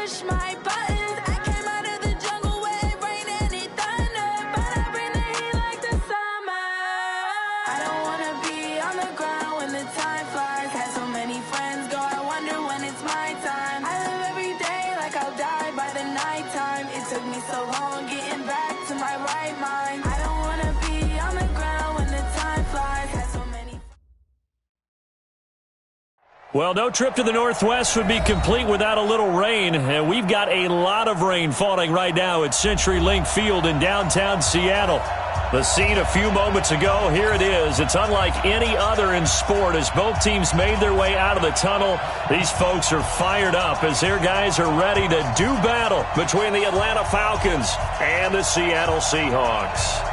push my buttons. I came out of the jungle where it rained and it thundered, but I bring the heat like the summer. I don't wanna be on the ground when the time flies. Had so many friends go, I wonder when it's my time. I live every day like I'll die by the nighttime. It took me so long getting back to my right mind. I don't wanna be on the ground when the time flies. Had so many. Well, no trip to the Northwest would be complete without a little rain, and we've got a lot of rain falling right now at CenturyLink Field in downtown Seattle. The scene a few moments ago, here it is. It's unlike any other in sport as both teams made their way out of the tunnel. These folks are fired up as their guys are ready to do battle between the Atlanta Falcons and the Seattle Seahawks.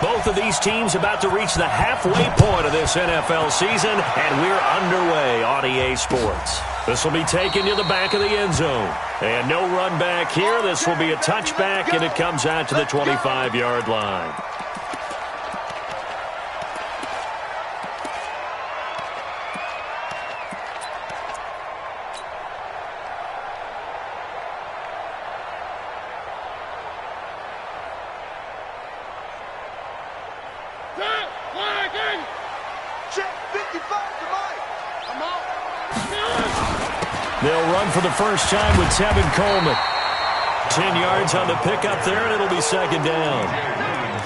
Both of these teams about to reach the halfway point of this NFL season, and we're underway on EA Sports. This will be taken to the back of the end zone. And no run back here. This will be a touchback, and it comes out to the 25-yard line. They'll run for the first time with Tevin Coleman. 10 yards on the pickup there, and it'll be second down.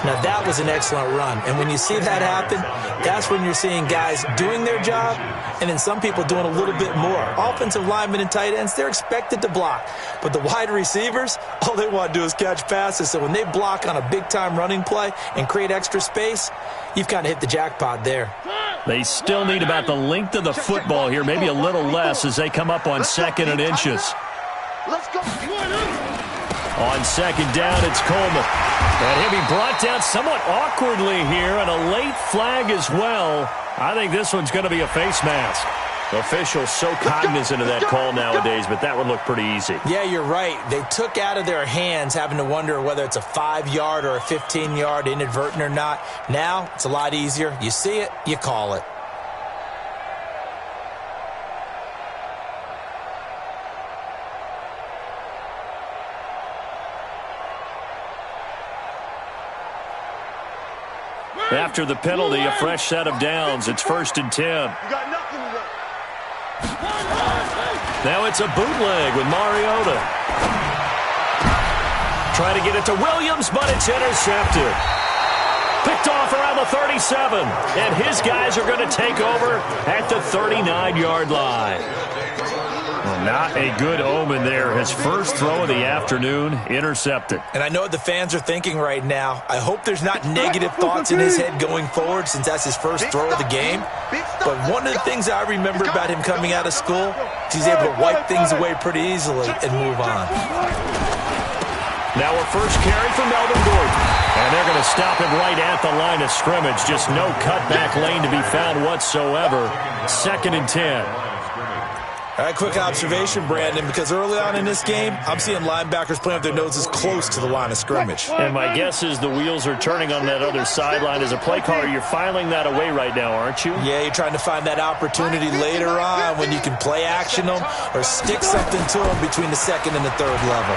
Now, that was an excellent run. And when you see that happen, that's when you're seeing guys doing their job and then some people doing a little bit more. Offensive linemen and tight ends, they're expected to block. But the wide receivers, all they want to do is catch passes. So when they block on a big-time running play and create extra space, you've kind of hit the jackpot there. They still need about the length of the football here, maybe a little less as they come up on second and inches. Let's go. On second down, it's Coleman. And he'll be brought down somewhat awkwardly here, and a late flag as well. I think this one's going to be a face mask. Officials so cognizant of that call nowadays, but that would look pretty easy. Yeah, you're right. They took out of their hands having to wonder whether it's a 5-yard or a 15-yard inadvertent or not. Now, it's a lot easier. You see it, you call it. After the penalty, a fresh set of downs. It's 1st and 10. You got nothing to do. Now it's a bootleg with Mariota. Trying to get it to Williams, but it's intercepted. Picked off around the 37, and his guys are going to take over at the 39-yard line. Well, not a good omen there. His first throw of the afternoon, intercepted. And I know what the fans are thinking right now. I hope there's not negative thoughts in his head going forward since that's his first throw of the game. But one of the things I remember about him coming out of school is he's able to wipe things away pretty easily and move on. Now a first carry for Melvin Gordon. And they're going to stop him right at the line of scrimmage. Just no cutback lane to be found whatsoever. 2nd and 10. All right, quick observation, Brandon, because early on in this game, I'm seeing linebackers playing with their noses close to the line of scrimmage. And my guess is the wheels are turning on that other sideline. As a play caller, you're filing that away right now, aren't you? Yeah, you're trying to find that opportunity later on when you can play action them or stick something to them between the 2nd and the 3rd level.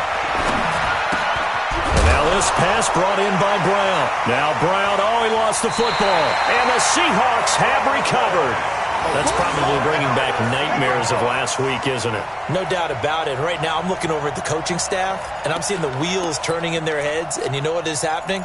And now this pass brought in by Brown. Now Brown, he lost the football. And the Seahawks have recovered. That's probably bringing back nightmares of last week, isn't it? No doubt about it. Right now I'm looking over at the coaching staff, and I'm seeing the wheels turning in their heads, and you know what is happening?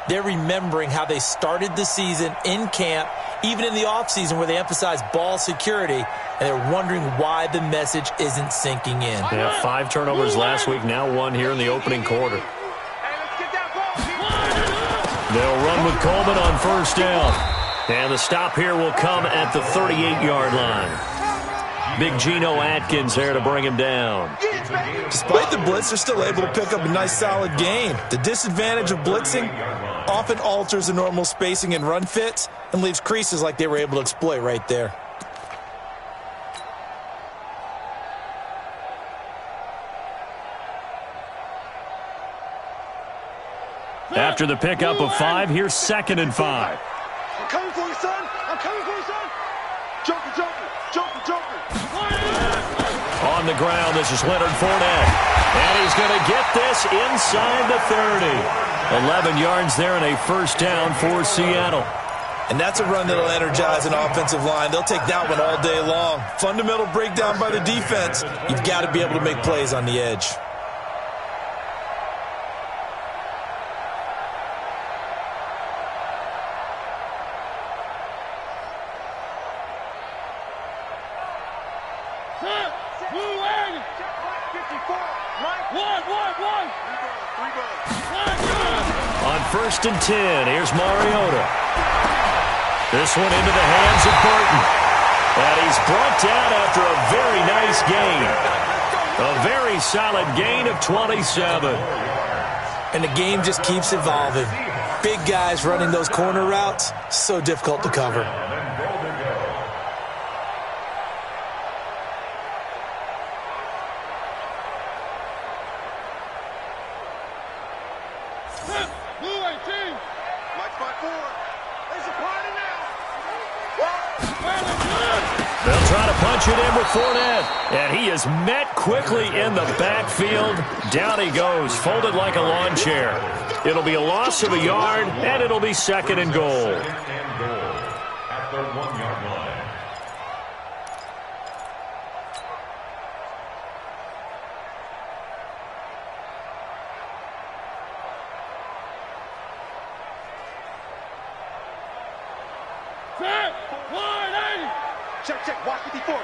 They're remembering how they started the season in camp, even in the offseason where they emphasized ball security, and they're wondering why the message isn't sinking in. Yeah, 5 turnovers last week, now 1 here in the opening quarter. They'll run with Coleman on first down. And the stop here will come at the 38-yard line. Big Geno Atkins there to bring him down. Despite the blitz, they're still able to pick up a nice, solid gain. The disadvantage of blitzing often alters the normal spacing and run fits and leaves creases like they were able to exploit right there. After the pickup of 5, here's 2nd and 5. I'm coming for you, son. I'm coming for you, son. Joker. On the ground, this is Leonard Fournette. And he's going to get this inside the 30. 11 yards there and a first down for Seattle. And that's a run that'll energize an offensive line. They'll take that one all day long. Fundamental breakdown by the defense. You've got to be able to make plays on the edge. On 1st and 10, here's Mariota. This one into the hands of Burton. And he's brought down after a very nice gain. A very solid gain of 27. And the game just keeps evolving. Big guys running those corner routes, so difficult to cover. They'll try to punch it in with Fournette. And he is met quickly in the backfield. Down he goes, folded like a lawn chair. It'll be a loss of a yard, and it'll be 2nd and goal. At the 1-yard line. Check. Watch 54.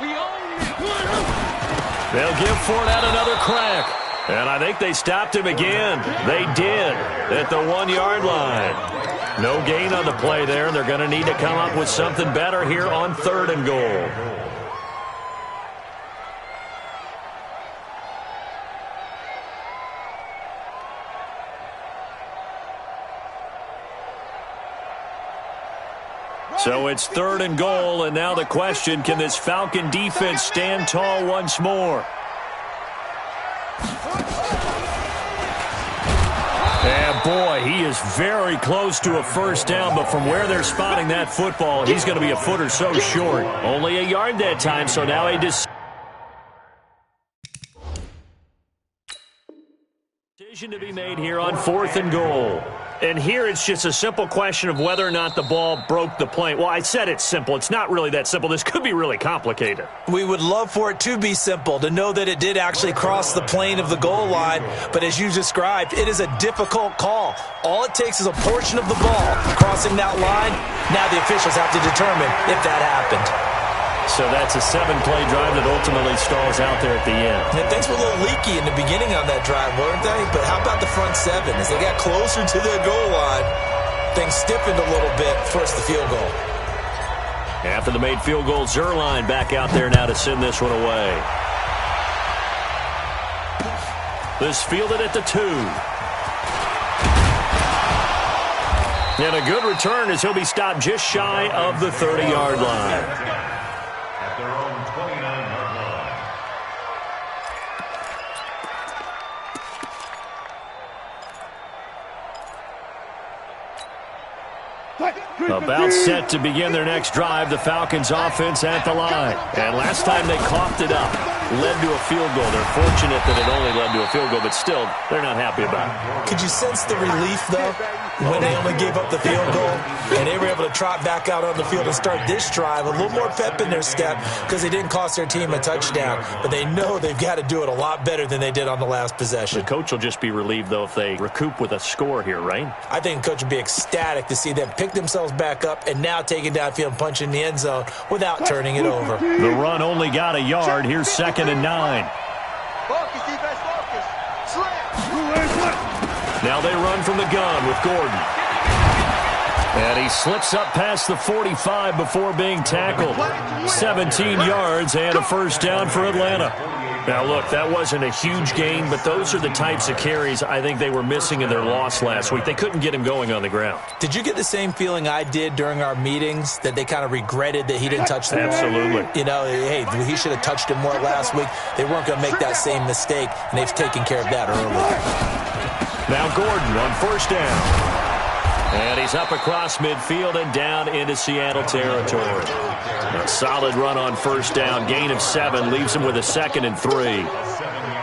We own it. They'll give Fournette another crack. And I think they stopped him again. They did at the 1-yard line. No gain on the play there. They're going to need to come up with something better here on 3rd and goal. So it's 3rd and goal, and now the question, can this Falcon defense stand tall once more? And boy, he is very close to a first down, but from where they're spotting that football, he's going to be a foot or so short. Only a yard that time, so now a decision to be made here on 4th and goal. And here it's just a simple question of whether or not the ball broke the plane. Well, I said it's simple. It's not really that simple. This could be really complicated. We would love for it to be simple, to know that it did actually cross the plane of the goal line. But as you described, it is a difficult call. All it takes is a portion of the ball crossing that line. Now the officials have to determine if that happened. So that's a 7-play drive that ultimately stalls out there at the end. And things were a little leaky in the beginning on that drive, weren't they? But how about the front 7? As they got closer to their goal line, things stiffened a little bit, forced the field goal. After the made field goal, Zerline back out there now to send this one away. This fielded at the 2. And a good return as he'll be stopped just shy of the 30-yard line. At their own 29-yard line. About set to begin their next drive, the Falcons offense at the line. And last time they coughed it up, led to a field goal. They're fortunate that it only led to a field goal, but still, they're not happy about it. Could you sense the relief, though, when they only gave up the field goal and they were able to trot back out on the field and start this drive? A little more pep in their step because they didn't cost their team a touchdown, but they know they've got to do it a lot better than they did on the last possession. The coach will just be relieved, though, if they recoup with a score here, right? I think the coach would be ecstatic to see them pick themselves back up and now take it downfield and punch in the end zone without turning it over. The run only got a yard. Here's 2nd and 9. Focus, defense, focus. Now they run from the gun with Gordon. And he slips up past the 45 before being tackled. 17 yards and a first down for Atlanta. Now, look, that wasn't a huge gain, but those are the types of carries I think they were missing in their loss last week. They couldn't get him going on the ground. Did you get the same feeling I did during our meetings, that they kind of regretted that he didn't touch the ball? Absolutely. You know, hey, he should have touched it more last week. They weren't going to make that same mistake, and they've taken care of that early. Now Gordon on first down. And he's up across midfield and down into Seattle territory. A solid run on first down. Gain of 7 leaves him with a 2nd and 3.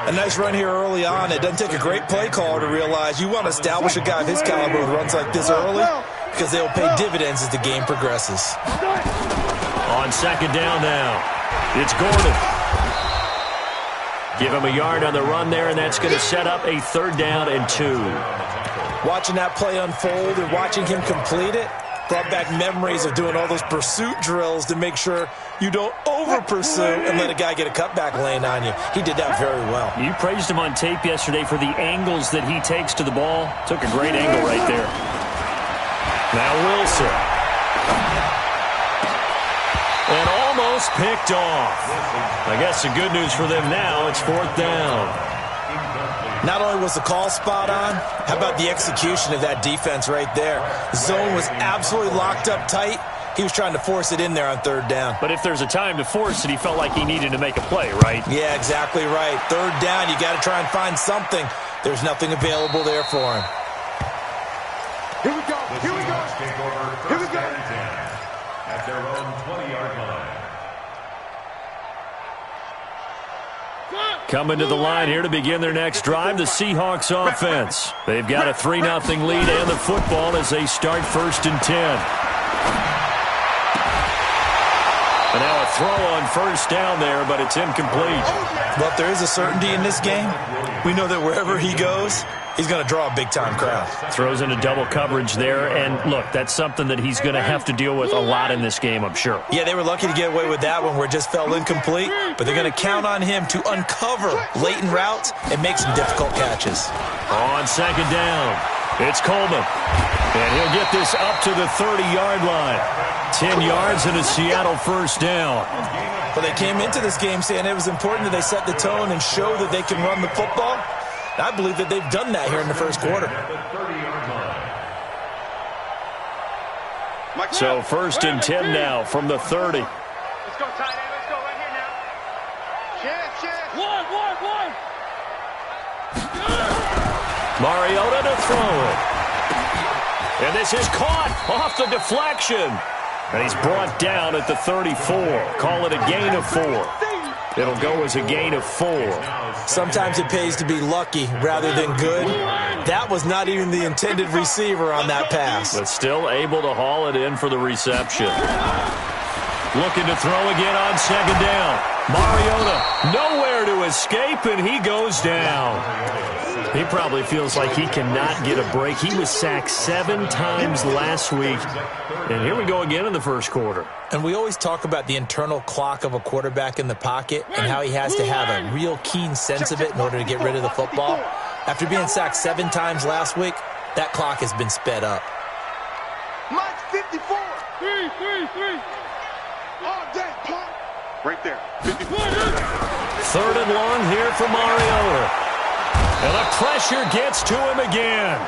A nice run here early on. It doesn't take a great play caller to realize you want to establish a guy of his caliber who runs like this early because they'll pay dividends as the game progresses. On 2nd down now, it's Gordon. Give him a yard on the run there, and that's going to set up a 3rd down and 2. Watching that play unfold and watching him complete it brought back memories of doing all those pursuit drills to make sure you don't over-pursue and let a guy get a cutback lane on you. He did that very well. You praised him on tape yesterday for the angles that he takes to the ball. Took a great angle right there. Now Wilson. And almost picked off. I guess the good news for them now, it's 4th down. Not only was the call spot on, how about the execution of that defense right there? The zone was absolutely locked up tight. He was trying to force it in there on 3rd down. But if there's a time to force it, he felt like he needed to make a play, right? Yeah, exactly right. 3rd down, you got to try and find something. There's nothing available there for him. Here we go. Here we go. Here we go. At their own 20-yard line. Coming to the line here to begin their next drive, the Seahawks offense. They've got a 3-0 lead and the football as they start 1st and 10. And now a throw on 1st down there, but it's incomplete. Well, if there is a certainty in this game, we know that wherever he goes, he's going to draw a big-time crowd. Throws into double coverage there, and look, that's something that he's going to have to deal with a lot in this game, I'm sure. Yeah, they were lucky to get away with that one where it just fell incomplete, but they're going to count on him to uncover latent routes and make some difficult catches. On 2nd down, it's Coleman, and he'll get this up to the 30-yard line. 10 yards and a Seattle 1st down. But they came into this game saying it was important that they set the tone and show that they can run the football. I believe that they've done that here in the 1st quarter. So 1st and 10 now from the 30. Let's go, tight end. Let's go right here now. Chance. One. Mariota to throw it. And this is caught off the deflection. And he's brought down at the 34. Call it a gain of 4. It'll go as a gain of 4. Sometimes it pays to be lucky rather than good. That was not even the intended receiver on that pass. But still able to haul it in for the reception. Looking to throw again on 2nd down. Mariota nowhere to escape, and he goes down. He probably feels like he cannot get a break. He was sacked 7 times last week. And here we go again in the 1st quarter. And we always talk about the internal clock of a quarterback in the pocket and how he has to have a real keen sense of it in order to get rid of the football. After being sacked 7 times last week, that clock has been sped up. Mike's 54. 3. All day, pump. Right there. 54. 3rd and long here for Mariota. And the pressure gets to him again.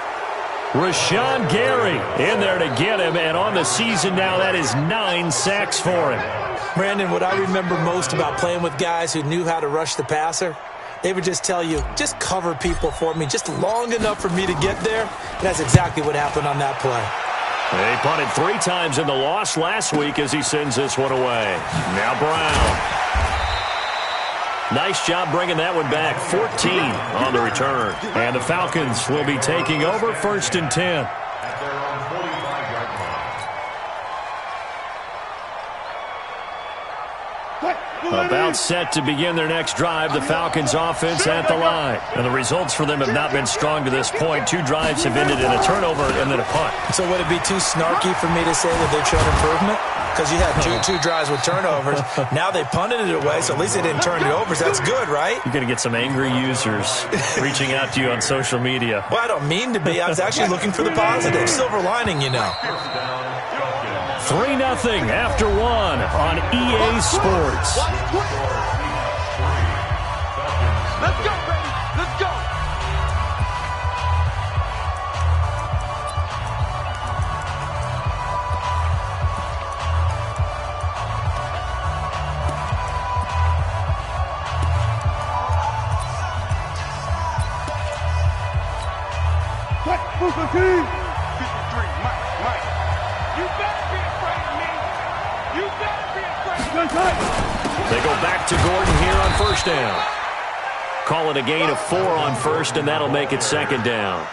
Rashawn Gary in there to get him, and on the season now, that is 9 sacks for him. Brandon, what I remember most about playing with guys who knew how to rush the passer, they would just tell you, just cover people for me, just long enough for me to get there. And that's exactly what happened on that play. He punted 3 times in the loss last week as he sends this one away. Now Brown. Nice job bringing that one back. 14 on the return. And the Falcons will be taking over 1st and 10. At their own 45-yard line. About set to begin their next drive, the Falcons offense at the line. And the results for them have not been strong to this point. 2 drives have ended in a turnover and then a punt. So would it be too snarky for me to say that they've shown improvement? Because you had two drives with turnovers. Now they punted it away, so at least they didn't turn it over. So that's good, right? You're going to get some angry users reaching out to you on social media. Well, I don't mean to be. I was actually looking for the positive. Silver lining, you know. 3-0 after 1 on EA Sports. Let's go, baby. Let's go. Mike. You better be afraid. They go back to Gordon here on first down. Call it a gain of 4 on first, and that'll make it second down.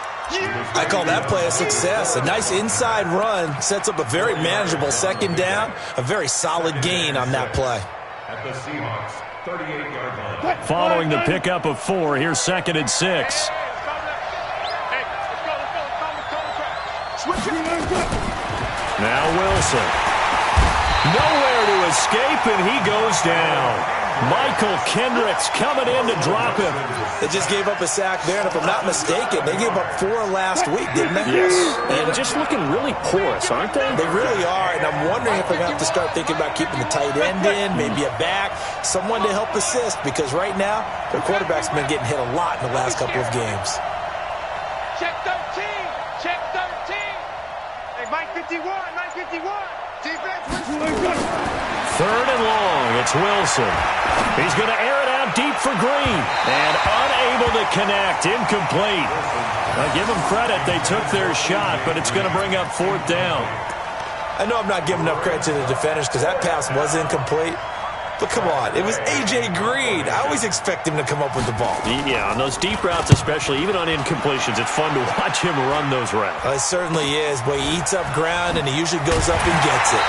I call that play a success. A nice inside run sets up a very manageable second down. A very solid gain on that play. At the Seahawks 38-yard line. Following the pickup of 4, here's second and 6. Now Wilson. Nowhere to escape, and he goes down. Michael Kendricks coming in to drop him. They just gave up a sack there, and if I'm not mistaken, they gave up 4 last week, didn't they? Yes. And just looking really porous, aren't they? They really are, and I'm wondering if they're going to have to start thinking about keeping the tight end in, maybe a back, someone to help assist, because right now, their quarterback's been getting hit a lot in the last couple of games. Check 13. Check 13. Hey, Mike 51. Mike 51. Defense. Third and long. It's Wilson. He's going to air it out deep for Green. And unable to connect. Incomplete. Now, give them credit. They took their shot, but it's going to bring up fourth down. I know I'm not giving enough credit to the defenders because that pass was incomplete. But come on, it was A.J. Green. I always expect him to come up with the ball. Yeah, on those deep routes especially, even on incompletions, it's fun to watch him run those routes. It certainly is, but he eats up ground and he usually goes up and gets it.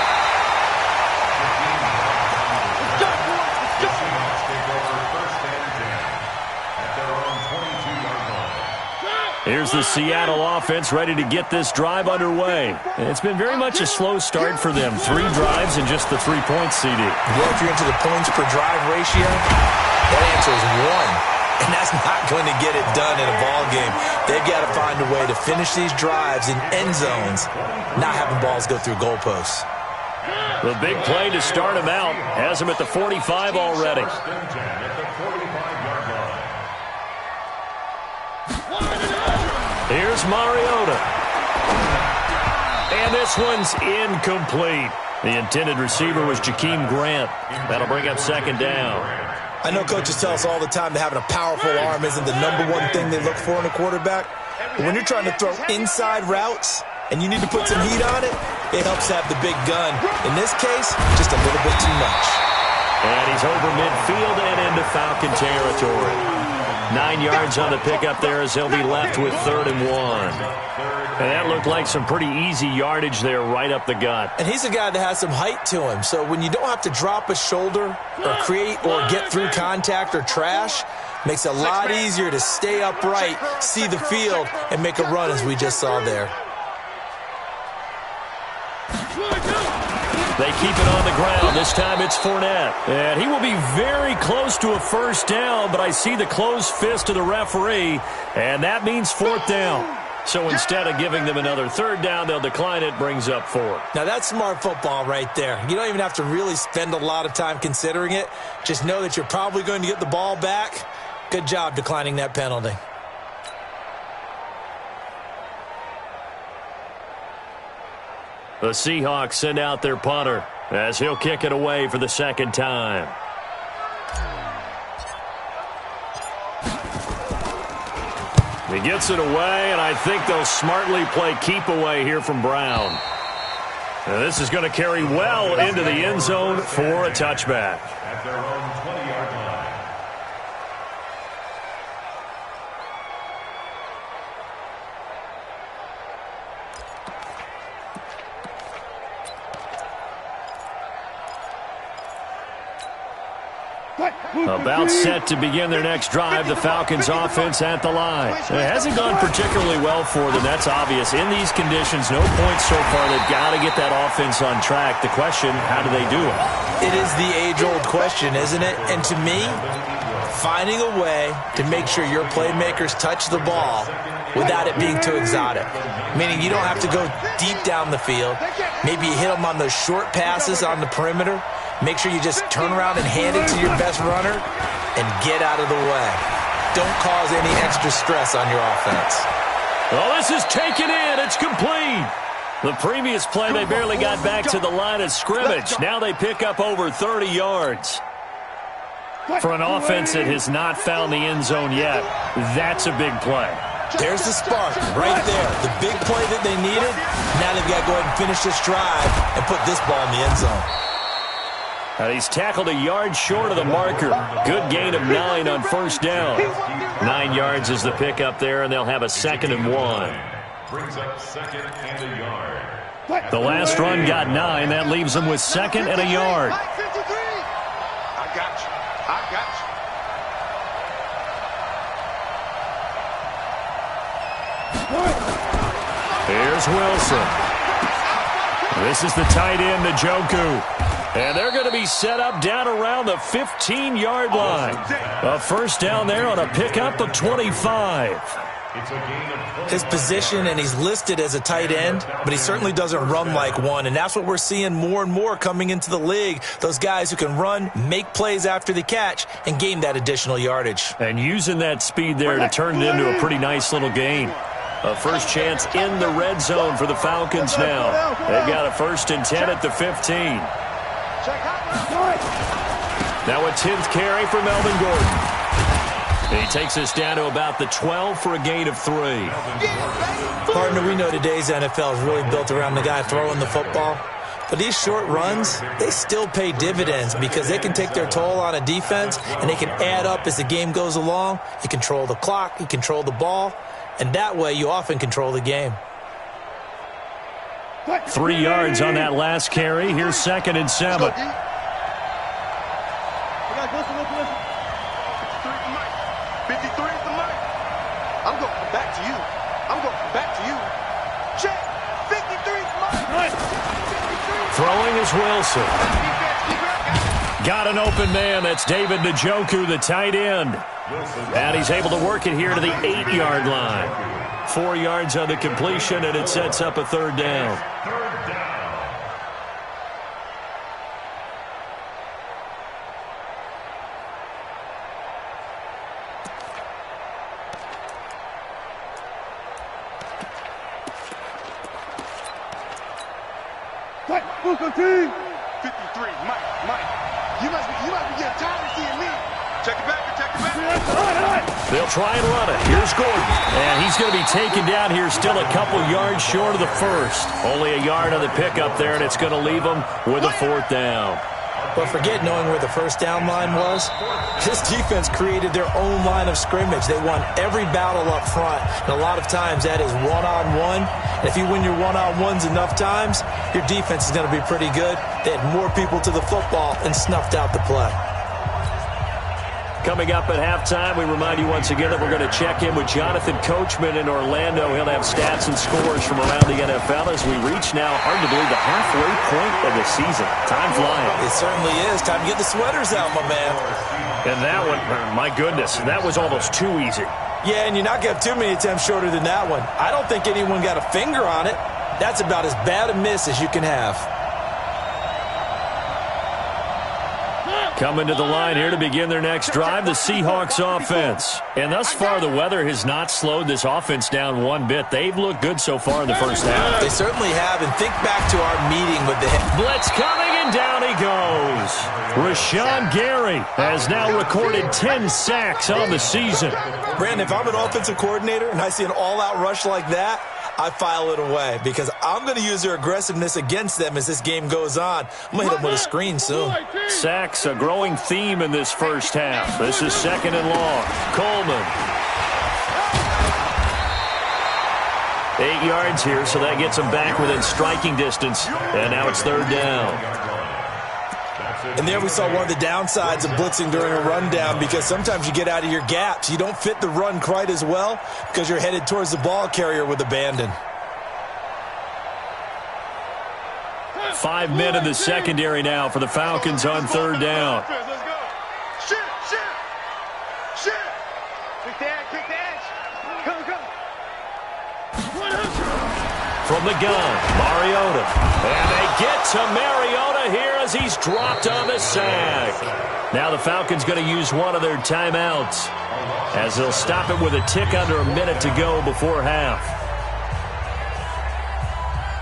Here's the Seattle offense ready to get this drive underway. It's been very much a slow start for them. 3 drives and just the 3 points, CD. Well, if you're into the points per drive ratio, that answer is 1. And that's not going to get it done in a ball game. They've got to find a way to finish these drives in end zones, not having balls go through goalposts. The big play to start him out has him at the 45 already. Here's Mariota. And this one's incomplete. The intended receiver was Jakeem Grant. That'll bring up second down. I know coaches tell us all the time that having a powerful arm isn't the #1 thing they look for in a quarterback. But when you're trying to throw inside routes and you need to put some heat on it, it helps to have the big gun. In this case, just a little bit too much. And he's over midfield and into Falcon territory. 9 yards on the pickup there as he'll be left with 3rd and 1. And that looked like some pretty easy yardage there right up the gut. And he's a guy that has some height to him. So when you don't have to drop a shoulder or create or get through contact or trash, makes it a lot easier to stay upright, see the field, and make a run as we just saw there. They keep it on the ground. This time it's Fournette. And he will be very close to a first down, but I see the closed fist of the referee, and that means 4th down. So instead of giving them another 3rd down, they'll decline it, brings up 4. Now that's smart football right there. You don't even have to really spend a lot of time considering it. Just know that you're probably going to get the ball back. Good job declining that penalty. The Seahawks send out their punter as he'll kick it away for the 2nd time. He gets it away, and I think they'll smartly play keep away here from Brown. Now this is going to carry well into the end zone for a touchback. At their own 20-yard line. About set to begin their next drive, the Falcons offense at the line. It hasn't gone particularly well for them, that's obvious. In these conditions, no points so far. They've got to get that offense on track. The question, how do they do it? It is the age-old question, isn't it? And to me, finding a way to make sure your playmakers touch the ball without it being too exotic. Meaning you don't have to go deep down the field. Maybe you hit them on those short passes on the perimeter. Make sure you just turn around and hand it to your best runner and get out of the way. Don't cause any extra stress on your offense. Well, this is taken in. It's complete. The previous play, they barely got back to the line of scrimmage. Now they pick up over 30 yards. For an offense that has not found the end zone yet, that's a big play. There's the spark right there. The big play that they needed. Now they've got to go ahead and finish this drive and put this ball in the end zone. And he's tackled a yard short of the marker. Good gain of 9 on first down. 9 yards is the pickup there, and they'll have a 2nd and 1. Brings up 2nd and a yard. The last run got 9. That leaves them with 2nd and a yard. I got you. I got you. Here's Wilson. This is the tight end, Njoku. And they're going to be set up down around the 15-yard line. A first down there on a pickup of 25. It's a gain of 20. His position, and he's listed as a tight end, but he certainly doesn't run like one, and that's what we're seeing more and more coming into the league. Those guys who can run, make plays after the catch, and gain that additional yardage. And using that speed there to turn it into a pretty nice little gain. A first chance in the red zone for the Falcons now. They've got a 1st and 10 at the 15. Now a 10th carry for Melvin Gordon. He takes us down to about the 12 for a gain of 3. Partner, we know today's NFL is really built around the guy throwing the football. But these short runs, they still pay dividends because they can take their toll on a defense, and they can add up as the game goes along. You control the clock, you control the ball, and that way you often control the game. 3 yards on that last carry. Here's 2nd and 7. 53 is the mic. I'm going back to you. I'm going back to you. Check. 53 is mine. Throwing is Wilson. Got an open man. That's David Njoku, the tight end. And he's able to work it here to the 8-yard line. 4 yards on the completion, and it sets up a 3rd down. Third down. Booker team. 53, Mike. You must be getting tired of seeing me. Check it back. They'll try and run it. Here's Gordon. And he's going to be taken down here still a couple yards short of the 1st. Only a yard on the pickup there, and it's going to leave them with a 4th down. But forget knowing where the first down line was. This defense created their own line of scrimmage. They won every battle up front, and a lot of times that is one-on-one. And if you win your one-on-ones enough times, your defense is going to be pretty good. They had more people to the football and snuffed out the play. Coming up at halftime, we remind you once again that we're going to check in with Jonathan Coachman in Orlando. He'll have stats and scores from around the NFL as we reach now, hard to believe, the halfway point of the season. Time flying. It certainly is. Time to get the sweaters out, my man. And that one, my goodness, that was almost too easy. Yeah, and you're not going to have too many attempts shorter than that one. I don't think anyone got a finger on it. That's about as bad a miss as you can have. Coming to the line here to begin their next drive, the Seahawks offense. And thus far, the weather has not slowed this offense down one bit. They've looked good so far in the first half. They certainly have, and think back to our meeting with the blitz coming, and down he goes. Rashawn Gary has now recorded 10 sacks on the season. Brandon, if I'm an offensive coordinator and I see an all-out rush like that, I file it away because I'm going to use their aggressiveness against them as this game goes on. I'm going to hit them with a screen soon. Sacks, a growing theme in this first half. This is 2nd and long. Coleman. 8 yards here, so that gets them back within striking distance. And now it's 3rd down. And there we saw one of the downsides of blitzing during a rundown because sometimes you get out of your gaps. You don't fit the run quite as well because you're headed towards the ball carrier with abandon. 5 men in the secondary now for the Falcons on 3rd down. Let's go. Shit. Kick the edge. Come. From the gun, Mariota. And they get to Mariota here as he's dropped on the sack. Now the Falcons going to use one of their timeouts as they'll stop it with a tick under a minute to go before half.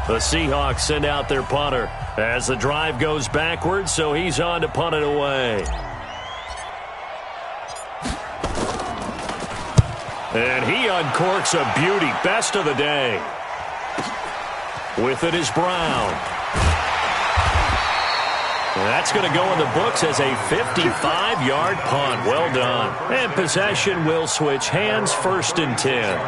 The Seahawks send out their punter as the drive goes backwards, so he's on to punt it away. And he uncorks a beauty. Best of the day. With it is Brown. That's going to go in the books as a 55-yard punt. Well done. And possession will switch hands, 1st and 10.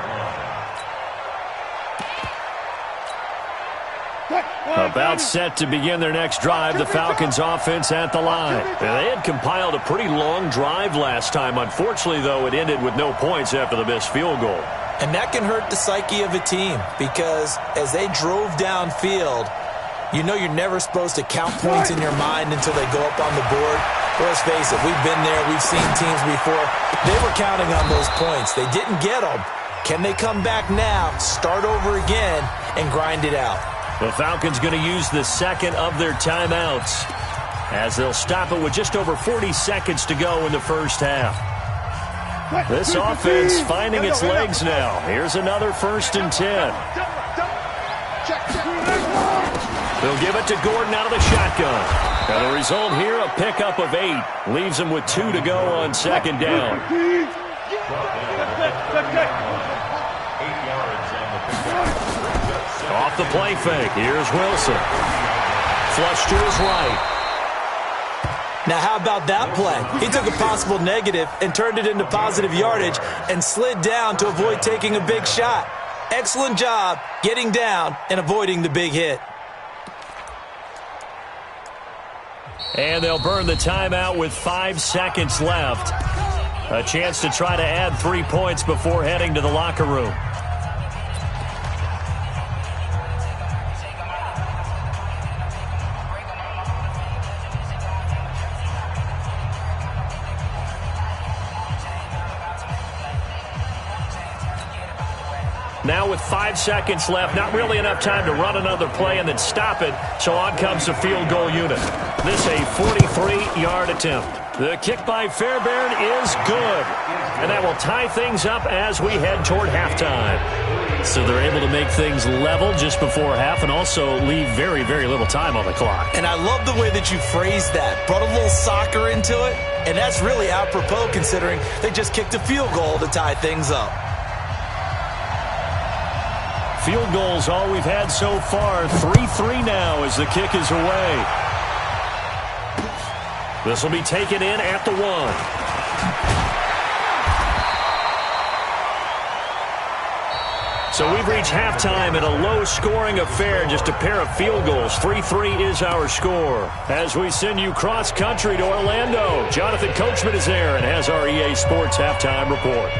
About set to begin their next drive, the Falcons offense at the line. They had compiled a pretty long drive last time. Unfortunately, though, it ended with no points after the missed field goal. And that can hurt the psyche of a team because as they drove downfield, you know you're never supposed to count points in your mind until they go up on the board. But let's face it, we've been there, we've seen teams before. They were counting on those points. They didn't get them. Can they come back now, start over again, and grind it out? The Falcons going to use the second of their timeouts as they'll stop it with just over 40 seconds to go in the first half. This offense finding its legs now. Here's another 1st and 10. They'll give it to Gordon out of the shotgun. And the result here, a pickup of 8. Leaves him with 2 to go on 2nd down. 8 yards on the pickup. Off the play fake. Here's Wilson. Flush to his right. Now, how about that play? He took a possible negative and turned it into positive yardage and slid down to avoid taking a big shot. Excellent job getting down and avoiding the big hit. And they'll burn the timeout with 5 seconds left. A chance to try to add 3 points before heading to the locker room. Now with 5 seconds left, not really enough time to run another play and then stop it, so on comes the field goal unit. This a 43-yard attempt. The kick by Fairbairn is good, and that will tie things up as we head toward halftime. So they're able to make things level just before half and also leave very, very little time on the clock. And I love the way that you phrased that. Brought a little soccer into it, and that's really apropos considering they just kicked a field goal to tie things up. Field goals all we've had so far. 3-3 now as the kick is away. This will be taken in at the 1. So we've reached halftime in a low-scoring affair, just a pair of field goals. 3-3 is our score. As we send you cross-country to Orlando, Jonathan Coachman is there and has our EA Sports halftime report.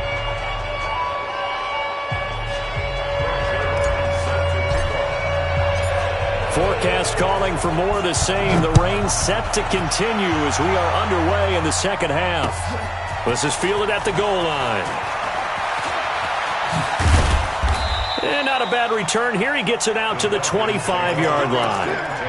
Forecast calling for more of the same. The rain set to continue as we are underway in the second half. This is fielded at the goal line. And not a bad return here. He gets it out to the 25-yard line.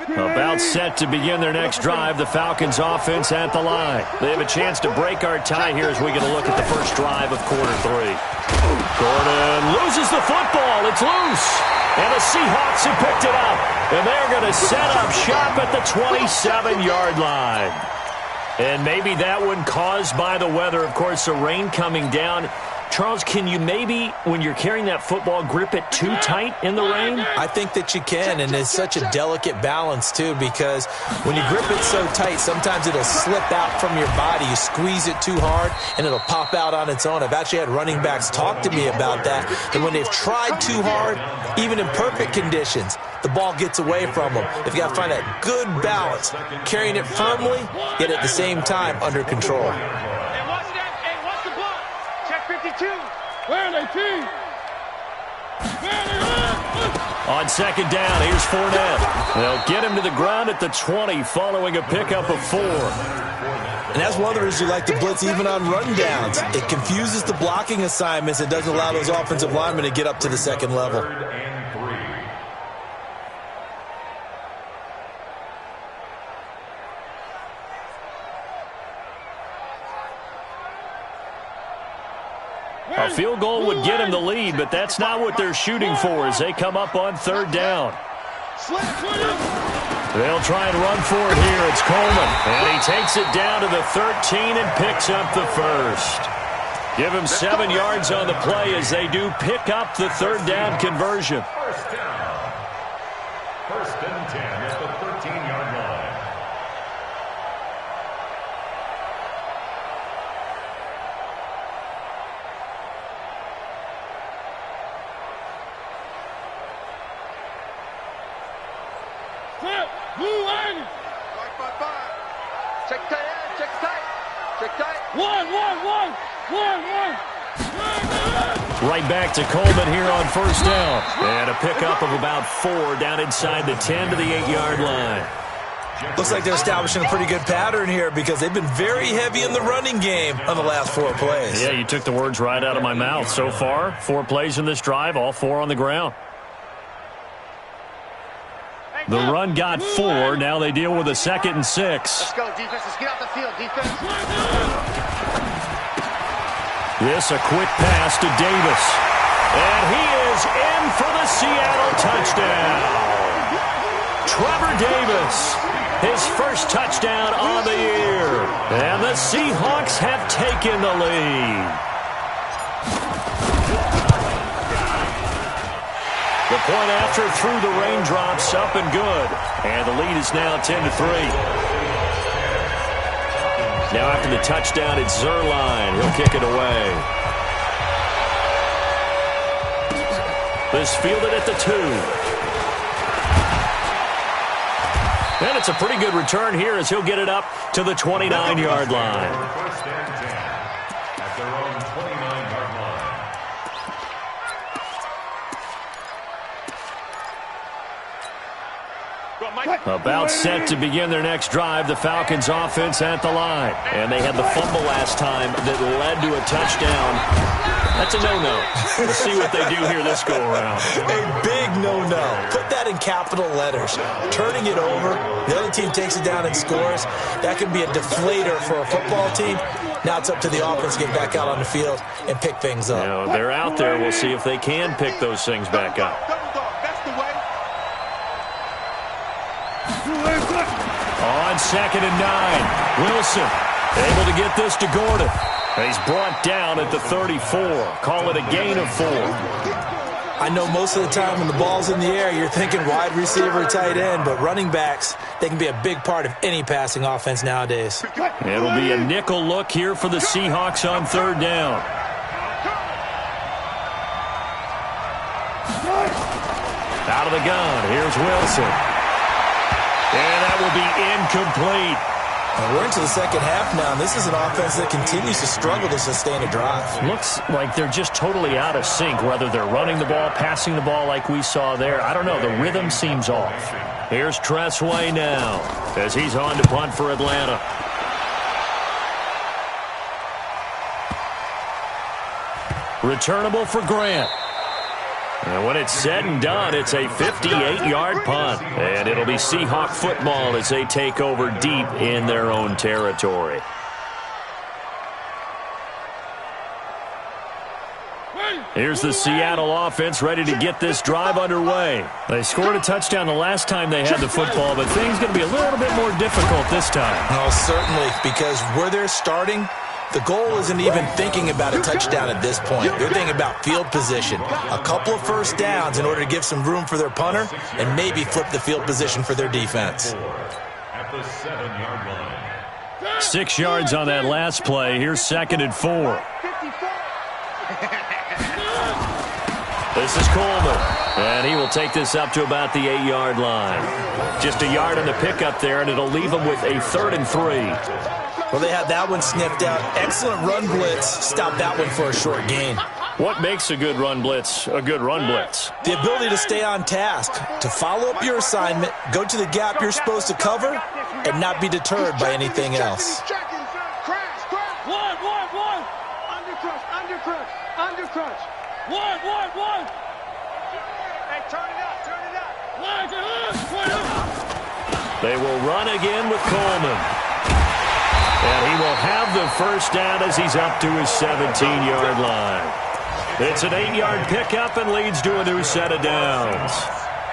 About set to begin their next drive, the Falcons offense at the line. They have a chance to break our tie here as we get a look at the first drive of quarter 3. Gordon loses the football. It's loose. And the Seahawks have picked it up. And they're going to set up shop at the 27-yard line. And maybe that one caused by the weather. Of course, the rain coming down. Charles, can you maybe, when you're carrying that football, grip it too tight in the rain? I think that you can, and it's such a delicate balance, too, because when you grip it so tight, sometimes it'll slip out from your body. You squeeze it too hard, and it'll pop out on its own. I've actually had running backs talk to me about that when they've tried too hard, even in perfect conditions, the ball gets away from them. They've got to find that good balance, carrying it firmly, yet at the same time under control. Where are they, team? On second down, here's Fournette. They'll get him to the ground at the 20 following a pickup of 4. And that's one of the reasons you like to blitz even on run downs. It confuses the blocking assignments. It doesn't allow those offensive linemen to get up to the second level. A field goal would get him the lead, but that's not what they're shooting for as they come up on third down. They'll try and run for it here. It's Coleman, and he takes it down to the 13 and picks up the first. Give him 7 yards on the play as they do pick up the third down conversion. First down. First and 10 at the 13-yard line. Check tight, check tight, check tight. One. Right back to Coleman here on first down. And a pickup of about 4 down inside the 10 to the 8-yard line. Looks like they're establishing a pretty good pattern here because they've been very heavy in the running game on the last 4 plays. Yeah, you took the words right out of my mouth. So far, 4 plays in this drive, all 4 on the ground. The run got 4. Now they deal with a 2nd and 6. Let's go, defense. Let's get out the field, defense. This a quick pass to Davis. And he is in for the Seattle touchdown. Trevor Davis, his first touchdown on the year. And the Seahawks have taken the lead. The point after through the raindrops up and good. And the lead is now 10-3. Now after the touchdown, it's Zerline. He'll kick it away. This fielded at the 2. And it's a pretty good return here as he'll get it up to the 29-yard line. First and 10 at their own 29-yard line. About set to begin their next drive, the Falcons offense at the line. And they had the fumble last time that led to a touchdown. That's a no-no. We'll see what they do here this go-around. A big no-no. Put that in capital letters. Turning it over, the other team takes it down and scores. That can be a deflator for a football team. Now it's up to the offense to get back out on the field and pick things up. You know, they're out there. We'll see if they can pick those things back up. That's the way. On 2nd and 9, Wilson able to get this to Gordon. He's brought down at the 34. Call it a gain of 4. I know most of the time when the ball's in the air, you're thinking wide receiver, tight end, but running backs, they can be a big part of any passing offense nowadays. It'll be a nickel look here for the Seahawks on third down. Out of the gun, here's Wilson. And that will be incomplete. And we're into the second half now, and this is an offense that continues to struggle to sustain a drive. Looks like they're just totally out of sync, whether they're running the ball, passing the ball like we saw there. I don't know. The rhythm seems off. Here's Tressway now as he's on to punt for Atlanta. Returnable for Grant. And when it's said and done, it's a 58-yard punt. And it'll be Seahawk football as they take over deep in their own territory. Here's the Seattle offense ready to get this drive underway. They scored a touchdown the last time they had the football, but things going to be a little bit more difficult this time. Oh, certainly, because where they're starting, the goal isn't even thinking about a touchdown at this point. They're thinking about field position. A couple of first downs in order to give some room for their punter and maybe flip the field position for their defense. At the 7-yard line. 6 yards on that last play. Here's 2nd and 4. This is Coleman, and he will take this up to about the 8-yard line. Just a yard on the pickup there, and it'll leave them with a 3rd and 3. Well, they had that one sniffed out. Excellent run blitz. Stop that one for a short gain. What makes a good run blitz a good run blitz? The ability to stay on task, to follow up your assignment, go to the gap you're supposed to cover, and not be deterred by anything else. Undercrunch. One. Hey, turn it up. They will run again with Coleman. And he will have the first down as he's up to his 17-yard line. It's an 8-yard pickup and leads to a new set of downs.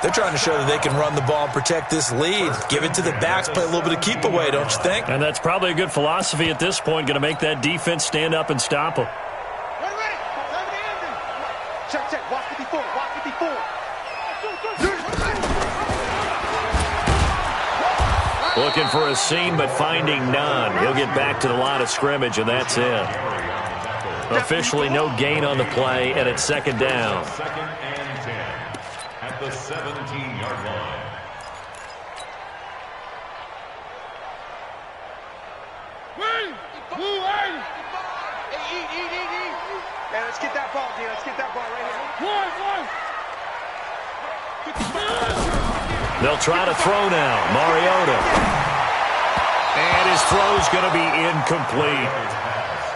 They're trying to show that they can run the ball and protect this lead. Give it to the backs, play a little bit of keep away, don't you think? And that's probably a good philosophy at this point, going to make that defense stand up and stop them. Check, check. Watch 54. Watch 54. Looking for a seam, but finding none. He'll get back to the line of scrimmage, and that's it. Officially no gain on the play, and it's second down. Second and 10 at the 17-yard line. Hey, let's get that ball, D. Let's get that ball right here. They'll try to throw now. Mariota. And his throw's going to be incomplete.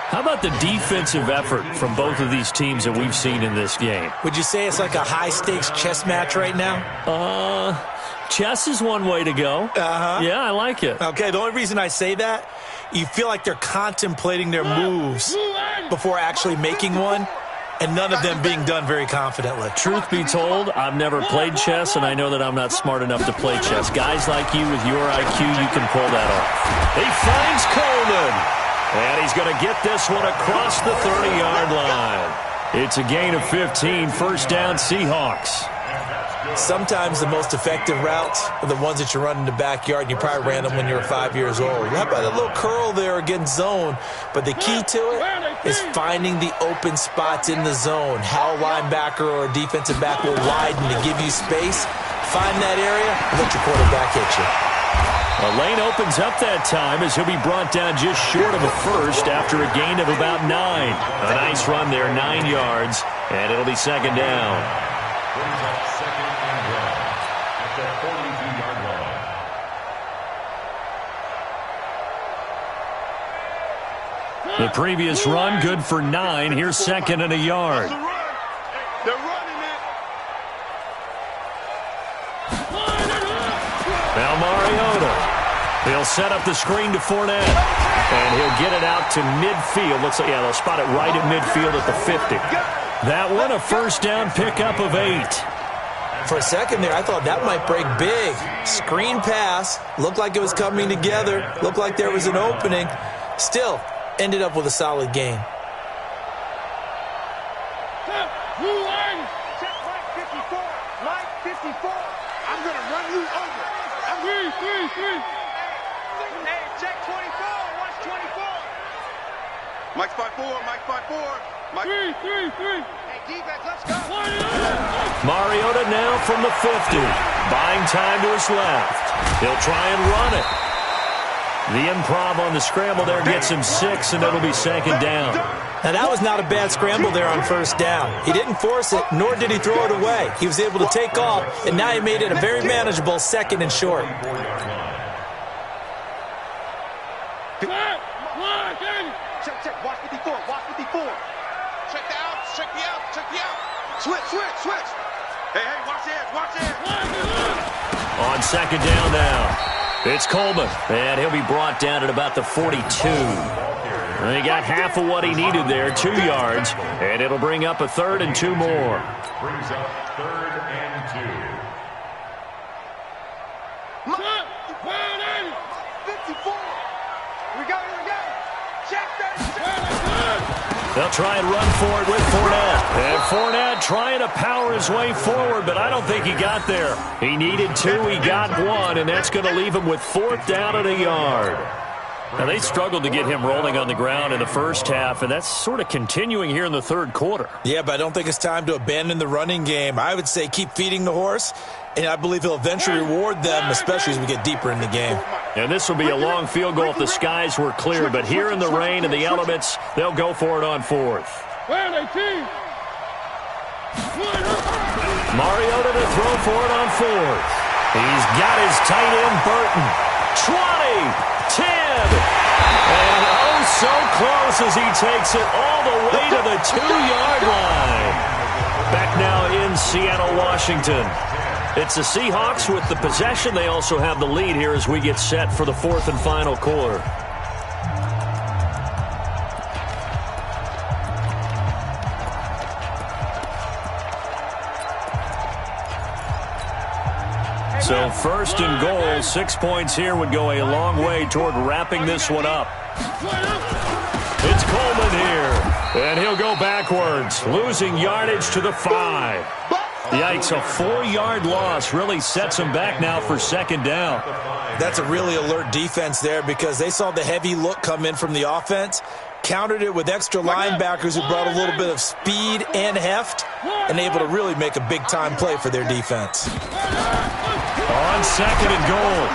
How about the defensive effort from both of these teams that we've seen in this game? Would you say it's like a high-stakes chess match right now? Chess is one way to go. Yeah, I like it. Okay, the only reason I say that, you feel like they're contemplating their moves before actually making one, and none of them being done very confidently. Truth be told, I've never played chess, and I know that I'm not smart enough to play chess. Guys like you with your IQ, you can pull that off. He finds Coleman. And he's going to get this one across the 30-yard line. It's a gain of 15, first down Seahawks. Sometimes the most effective routes are the ones that you run in the backyard, and you probably ran them when you were 5 years old. How about a little curl there against zone? But the key to it is finding the open spots in the zone. How a linebacker or a defensive back will widen to give you space. Find that area and let your quarterback hit you. A lane opens up that time as he'll be brought down just short of a first after a gain of about 9. A nice run there, 9 yards, and it'll be second down. Brings up second and 1 at the 42-yard line. The previous run, good for 9. Here's second and a yard. They're running it. Now Mariota. He'll set up the screen to Fournette. And he'll get it out to midfield. Looks like, yeah, they'll spot it right at midfield at the 50. That one, a first down pickup of 8. For a second there, I thought that might break big. Screen pass. Looked like it was coming together. Looked like there was an opening. Still, ended up with a solid game. Check Mike 54. Mike 54. I'm going to run you over. Hey, check 24. Watch 24. Mike's 5-4. Mike's 5-4. Mike. 3. Hey, defense, let's go. Mariota now from the 50. Buying time to his left. He'll try and run it. The improv on the scramble there gets him 6, and it'll be second down. Now, that was not a bad scramble there on first down. He didn't force it, nor did he throw it away. He was able to take off, and now he made it a very manageable second and short. Check. Watch 54. Watch 54. Check the outs. Check the outs. Check the outs. Switch. Hey, watch the edge. Watch the edge. On second down now, it's Coleman, and he'll be brought down at about the 42. And he got half of what he needed there, 2 yards, and it'll bring up a third and 2 more. Brings up third and 2. 54. We got it. Check that. They'll try and run for it with Fournette. And Fournette trying to power his way forward, but I don't think he got there. He needed 2, he got 1, and that's going to leave him with 4th down and a yard. Now, they struggled to get him rolling on the ground in the first half, and that's sort of continuing here in the third quarter. Yeah, but I don't think it's time to abandon the running game. I would say keep feeding the horse, and I believe he'll eventually reward them, especially as we get deeper in the game. And this will be a long field goal if the skies were clear, but here in the rain and the elements, they'll go for it on 4th. Mariota to throw for it on 4th. He's got his tight end, Burton. 20, 10, and oh, so close as he takes it all the way to the 2-yard line. Back now in Seattle, Washington. It's the Seahawks with the possession. They also have the lead here as we get set for the 4th and final quarter. So first and goal, 6 points here would go a long way toward wrapping this one up. It's Coleman here, and he'll go backwards, losing yardage to the 5. Yikes, a 4-yard loss really sets him back now for second down. That's a really alert defense there because they saw the heavy look come in from the offense, countered it with extra linebackers who brought a little bit of speed and heft, and able to really make a big-time play for their defense. On second and goal,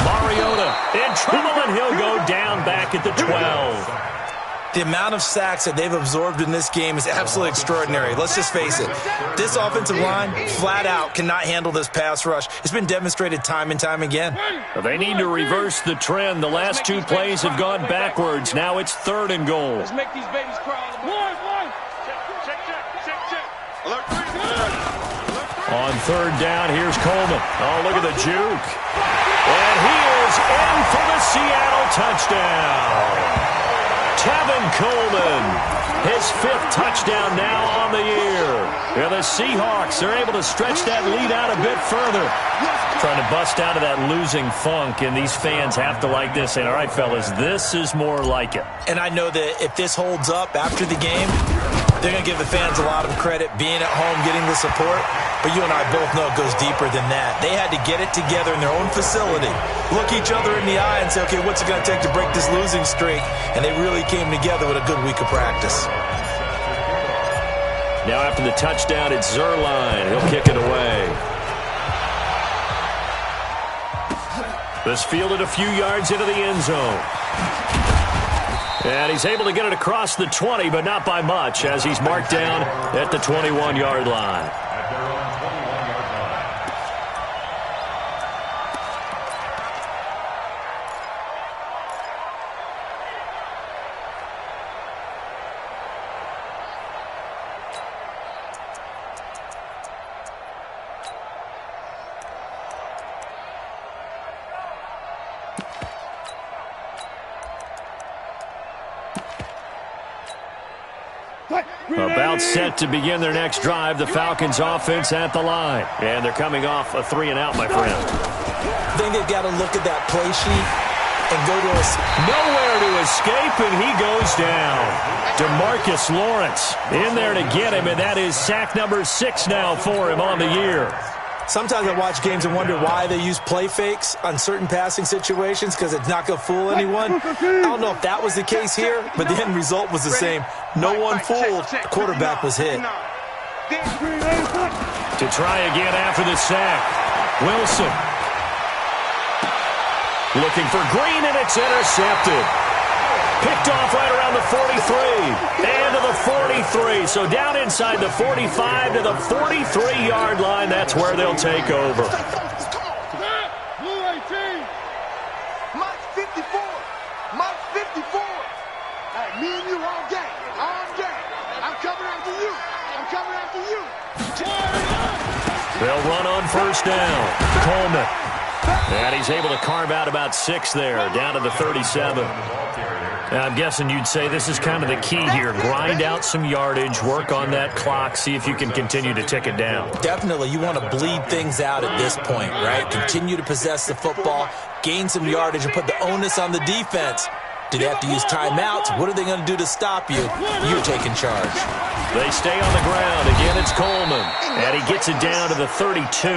Mariota in trouble, and he'll go down back at the 12. The amount of sacks that they've absorbed in this game is absolutely extraordinary. Let's just face it. This offensive line, flat out, cannot handle this pass rush. It's been demonstrated time and time again. They need to reverse the trend. The last 2 plays have gone backwards. Now it's third and goal. Let's make these babies crawl. One. Check. Alert 3. On third down, here's Coleman. Oh, look at the juke. And he is in for the Seattle touchdown. Tevin Coleman, his 5th touchdown now on the year. Yeah, the Seahawks are able to stretch that lead out a bit further. Trying to bust out of that losing funk, and these fans have to like this. And all right, fellas, this is more like it. And I know that if this holds up after the game, they're going to give the fans a lot of credit, being at home, getting the support. But you and I both know it goes deeper than that. They had to get it together in their own facility, look each other in the eye and say, okay, what's it going to take to break this losing streak? And they really came together with a good week of practice. Now after the touchdown, it's Zerline. He'll kick it away. This fielded a few yards into the end zone. And he's able to get it across the 20, but not by much, as he's marked down at the 21-yard line. About set to begin their next drive, the Falcons offense at the line. And they're coming off a 3-and-out, my friend. I think they've got to look at that play sheet and go to us. Nowhere to escape, and he goes down. DeMarcus Lawrence in there to get him, and that is sack number 6 now for him on the year. Sometimes I watch games and wonder why they use play fakes on certain passing situations because it's not going to fool anyone. I don't know if that was the case here, but the end result was the same. No one fooled. The quarterback was hit. To try again after the sack. Wilson. Looking for Green, and it's intercepted. Picked off right around the 43 and to the 43. So down inside the 45 to the 43-yard line. That's where they'll take over. Blue 18. Mike 54. Mike 54. Hey, me and you all game. All game. I'm coming after you. I'm coming after you. They'll run on first down. Coleman. And he's able to carve out about 6 there, down to the 37. I'm guessing you'd say this is kind of the key here. Grind out some yardage, work on that clock, see if you can continue to tick it down. Definitely, you want to bleed things out at this point, right? Continue to possess the football, gain some yardage, and put the onus on the defense. Do they have to use timeouts? What are they going to do to stop you? You're taking charge. They stay on the ground. Again, it's Coleman. And he gets it down to the 32.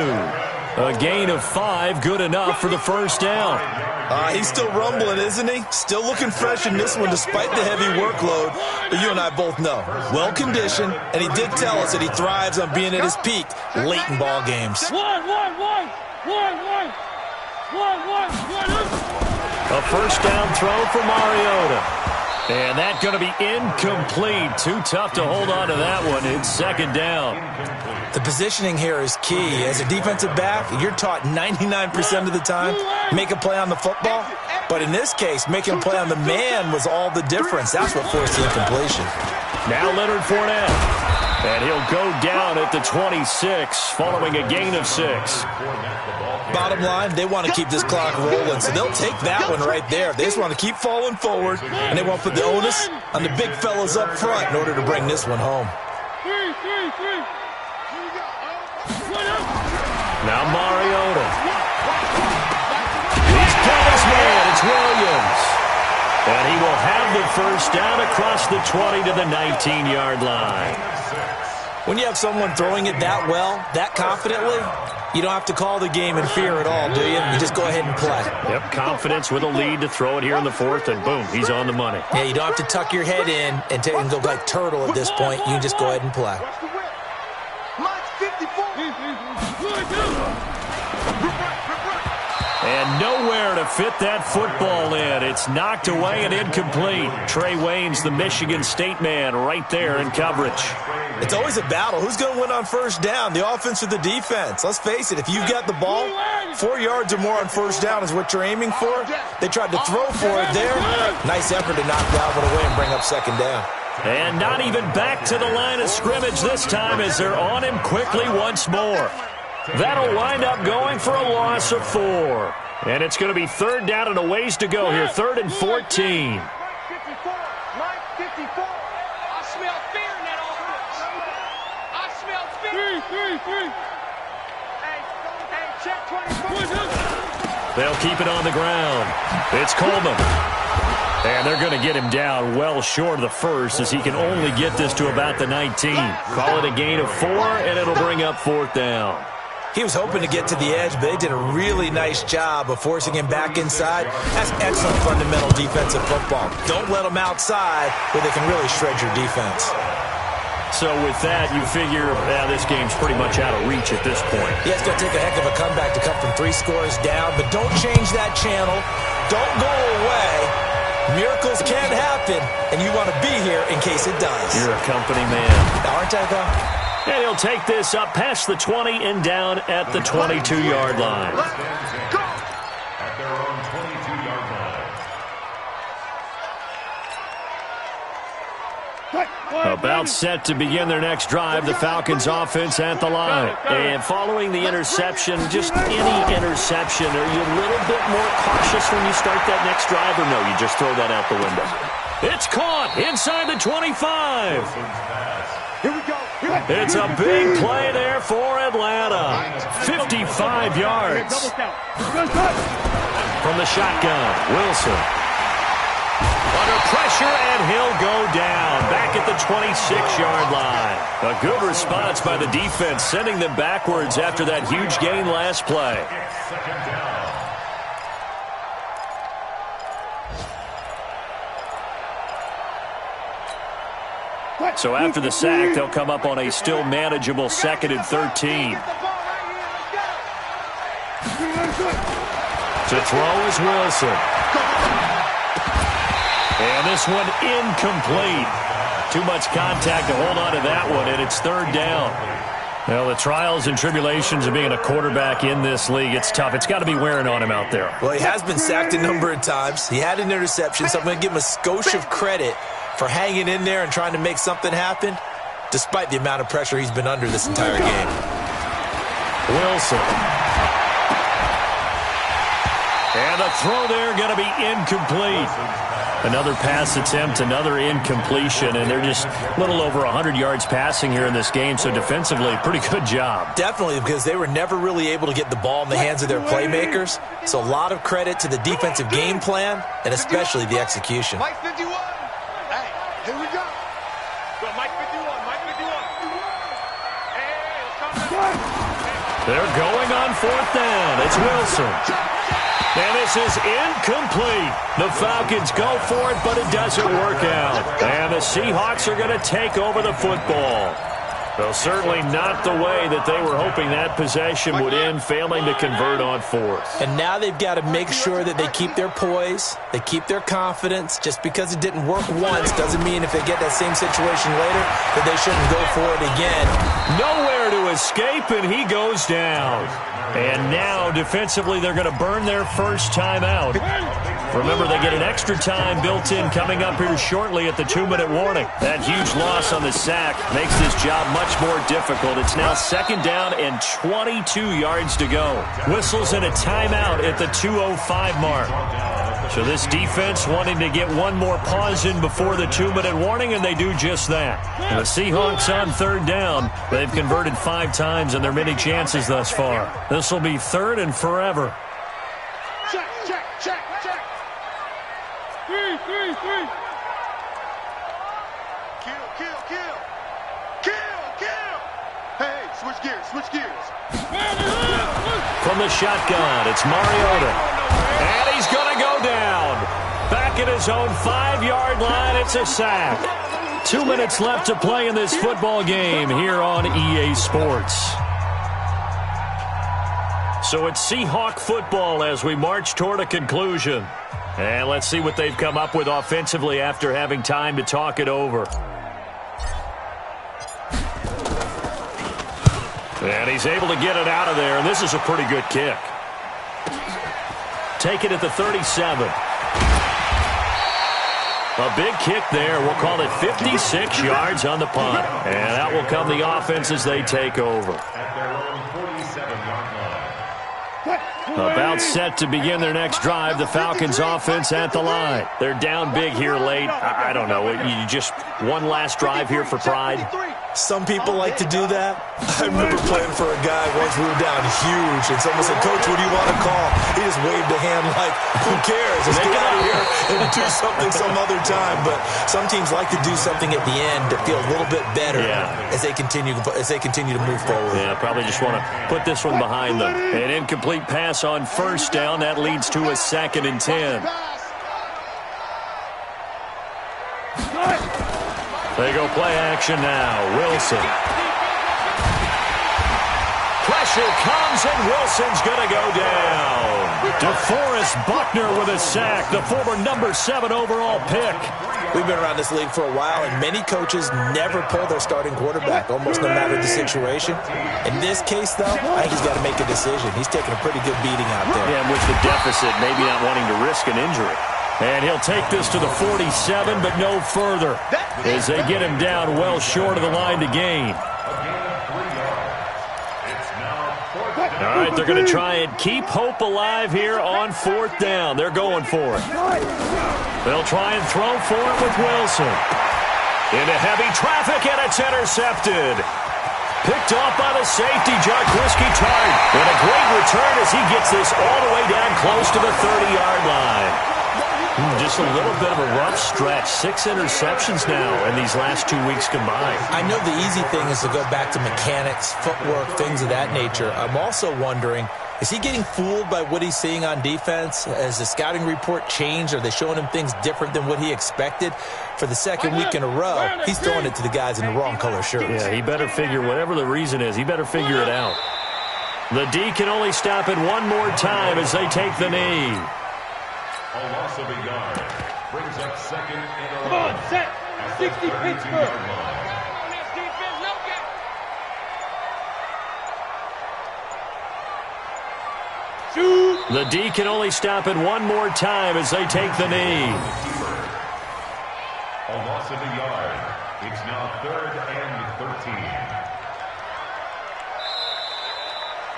A gain of 5, good enough for the first down. He's still rumbling, isn't he? Still looking fresh in this one despite the heavy workload. But you and I both know, well-conditioned, and he did tell us that he thrives on being at his peak late in ball games. One. A first down throw for Mariota. And that's going to be incomplete. Too tough to hold on to that one. It's second down. The positioning here is key. As a defensive back, you're taught 99% of the time, make a play on the football. But in this case, making a play on the man was all the difference. That's what forced the incompletion. Now Leonard Fournette. And he'll go down at the 26, following a gain of 6. Bottom line, they want to keep this clock rolling, so they'll take that one right there. They just want to keep falling forward, and they want to put the onus on the big fellas up front in order to bring this one home. Now Mariota. It's Williams. And he will have the first down across the 20 to the 19-yard line. When you have someone throwing it that well, that confidently, you don't have to call the game in fear at all, do you? You just go ahead and play. Yep, confidence with a lead to throw it here in the fourth, and boom, he's on the money. Yeah, you don't have to tuck your head in and go like turtle at this point. You can just go ahead and play. Mike's 54. And nowhere to fit that football in. It's knocked away and incomplete. Trey Waynes, the Michigan State man, right there in coverage. It's always a battle. Who's going to win on first down, the offense or the defense? Let's face it, if you've got the ball, 4 yards or more on first down is what you're aiming for. They tried to throw for it there. Nice effort to knock Dalvin away and bring up second down. And not even back to the line of scrimmage this time as they're on him quickly once more. That'll wind up going for a loss of 4. And it's going to be third down and a ways to go here, 3rd and 14. Mike 54. Mike 54. I smell fear in that offense. I smell fear. Hey, check 24. They'll keep it on the ground. It's Coleman. And they're going to get him down well short of the first as he can only get this to about the 19. Call it a gain of 4, and it'll bring up 4th down. He was hoping to get to the edge, but they did a really nice job of forcing him back inside. That's excellent fundamental defensive football. Don't let them outside where they can really shred your defense. So with that, you figure this game's pretty much out of reach at this point. Yeah, it's going to take a heck of a comeback to come from 3 scores down, but don't change that channel. Don't go away. Miracles can happen, and you want to be here in case it does. You're a company man. Aren't I, though? And he'll take this up past the 20 and down at the 22-yard line. At their own 22-yard line. About set to begin their next drive, the Falcons offense at the line. And following the interception, just any interception, are you a little bit more cautious when you start that next drive, or no, you just throw that out the window? It's caught inside the 25. Here we go. It's a big play there for Atlanta. 55 yards. From the shotgun, Wilson. Under pressure, and he'll go down. Back at the 26-yard line. A good response by the defense, sending them backwards after that huge gain last play. Second down. So after the sack, they'll come up on a still manageable 2nd and 13. To throw is Wilson. And this one incomplete. Too much contact to hold on to that one, and it's 3rd down. Well, the trials and tribulations of being a quarterback in this league, it's tough. It's got to be wearing on him out there. Well, he has been sacked a number of times. He had an interception, so I'm going to give him a skosh of credit for hanging in there and trying to make something happen, despite the amount of pressure he's been under this entire game. Wilson. And the throw there going to be incomplete. Another pass attempt, another incompletion, and they're just a little over 100 yards passing here in this game, so defensively, pretty good job. Definitely, because they were never really able to get the ball in the hands of their playmakers, so a lot of credit to the defensive game plan and especially the execution. Mike 51. Hey, here we go. Go, Mike 51. Mike 51. Hey, let's come back. They're going on 4th down. It's Wilson. And this is incomplete. The Falcons go for it, but it doesn't work out. And the Seahawks are going to take over the football. Well, certainly not the way that they were hoping that possession would end, failing to convert on 4th. And now they've got to make sure that they keep their poise, they keep their confidence. Just because it didn't work once doesn't mean if they get that same situation later that they shouldn't go for it again. Nowhere to escape, and he goes down. And now, defensively, they're going to burn their first time out. Remember, they get an extra time built in coming up here shortly at the 2-minute warning. That huge loss on the sack makes this job much more difficult. It's now 2nd down and 22 yards to go. Whistles in a timeout at the 2:05 mark. So this defense wanting to get one more pause in before the 2-minute warning, and they do just that. And the Seahawks on 3rd down. They've converted 5 times in their many chances thus far. This will be 3rd and forever. Check, check, check, check. Three. Kill. Hey, switch gears. From the shotgun, it's Mariota. And he's going to go down. Back at his own 5-yard line, it's a sack. 2 minutes left to play in this football game here on EA Sports. So it's Seahawk football as we march toward a conclusion. And let's see what they've come up with offensively after having time to talk it over. And he's able to get it out of there, and this is a pretty good kick. Take it at the 37. A big kick there. We'll call it 56 yards on the punt. And that will come the offense as they take over. At their own 47-yard line. About set to begin their next drive, the Falcons offense at the line. They're down big here late. I don't know. You just one last drive here for pride. Some people like to do that. I remember playing for a guy once we were down huge, and someone said, "Coach, what do you want to call?" He just waved a hand like, "Who cares? Let's get out of here and do something some other time." But some teams like to do something at the end to feel a little bit better as they continue to move forward. Yeah, probably just want to put this one behind them. An incomplete pass on first down. That leads to a 2nd and 10. They go play action now. Wilson. Pressure comes, and Wilson's going to go down. DeForest Buckner with a sack, the former number 7 overall pick. We've been around this league for a while, and many coaches never pull their starting quarterback, almost no matter the situation. In this case, though, I think he's got to make a decision. He's taking a pretty good beating out there. Yeah, with the deficit, maybe not wanting to risk an injury. And he'll take this to the 47, but no further, as they get him down well short of the line to gain. All right, they're going to try and keep hope alive here on 4th down. They're going for it. They'll try and throw for it with Wilson. Into heavy traffic, and it's intercepted. Picked off by the safety, Jarquiski Tart. And a great return as he gets this all the way down close to the 30-yard line. Just a little bit of a rough stretch. 6 interceptions now in these last 2 weeks combined. I know the easy thing is to go back to mechanics, footwork, things of that nature. I'm also wondering, is he getting fooled by what he's seeing on defense? Has the scouting report changed? Are they showing him things different than what he expected? For the 2nd week in a row, he's throwing it to the guys in the wrong color shirts. Yeah, he better figure, whatever the reason is, he better figure it out. The D can only stop it one more time as they take the knee. A loss of a yard. Brings up 2nd and 11. Come on, set. 60 Pittsburgh. Shoot. The D can only stop it one more time as they take the knee. A loss of a yard. It's now 3rd and 13.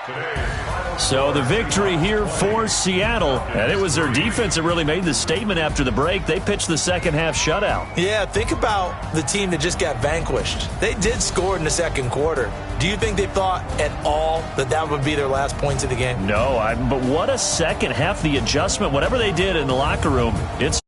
Today's So the victory here for Seattle, and it was their defense that really made the statement after the break. They pitched the second half shutout. Yeah, think about the team that just got vanquished. They did score in the 2nd quarter. Do you think they thought at all that that would be their last points of the game? No, but what a second half, the adjustment, whatever they did in the locker room, it's